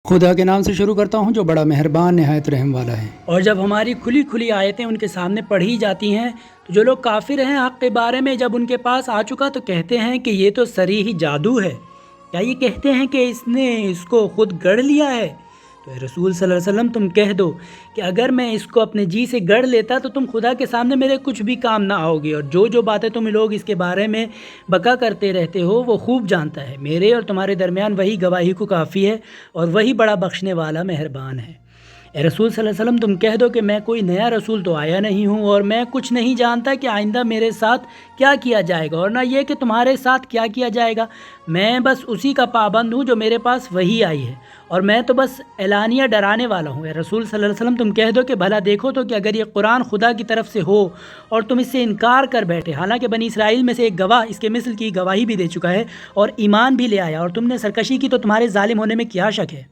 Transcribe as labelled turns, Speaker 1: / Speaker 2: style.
Speaker 1: خدا کے نام سے شروع کرتا ہوں جو بڑا مہربان نہایت رحم والا ہے۔
Speaker 2: اور جب ہماری کھلی کھلی آیتیں ان کے سامنے پڑھی جاتی ہیں تو جو لوگ کافر ہیں حق کے بارے میں جب ان کے پاس آ چکا تو کہتے ہیں کہ یہ تو صریح جادو ہے، یا یہ کہتے ہیں کہ اس نے اس کو خود گڑھ لیا ہے۔ تو اے رسول صلی اللہ علیہ وسلم تم کہہ دو کہ اگر میں اس کو اپنے جی سے گڑھ لیتا تو تم خدا کے سامنے میرے کچھ بھی کام نہ آؤ گے، اور جو باتیں تم لوگ اس کے بارے میں بکا کرتے رہتے ہو وہ خوب جانتا ہے، میرے اور تمہارے درمیان وہی گواہی کو کافی ہے اور وہی بڑا بخشنے والا مہربان ہے۔ اے رسول صلی اللہ علیہ وسلم تم کہہ دو کہ میں کوئی نیا رسول تو آیا نہیں ہوں، اور میں کچھ نہیں جانتا کہ آئندہ میرے ساتھ کیا کیا جائے گا، اور نہ یہ کہ تمہارے ساتھ کیا کیا جائے گا۔ میں بس اسی کا پابند ہوں جو میرے پاس وحی آئی ہے، اور میں تو بس اعلانیہ ڈرانے والا ہوں۔ اے رسول صلی اللہ علیہ وسلم تم کہہ دو کہ بھلا دیکھو تو کہ اگر یہ قرآن خدا کی طرف سے ہو اور تم اس سے انکار کر بیٹھے، حالانکہ بنی اسرائیل میں سے ایک گواہ اس کے مثل کی گواہی بھی دے چکا ہے اور ایمان بھی لے آیا، اور تم نے سرکشی کی تو تمہارے ظالم ہونے میں کیا شک ہے؟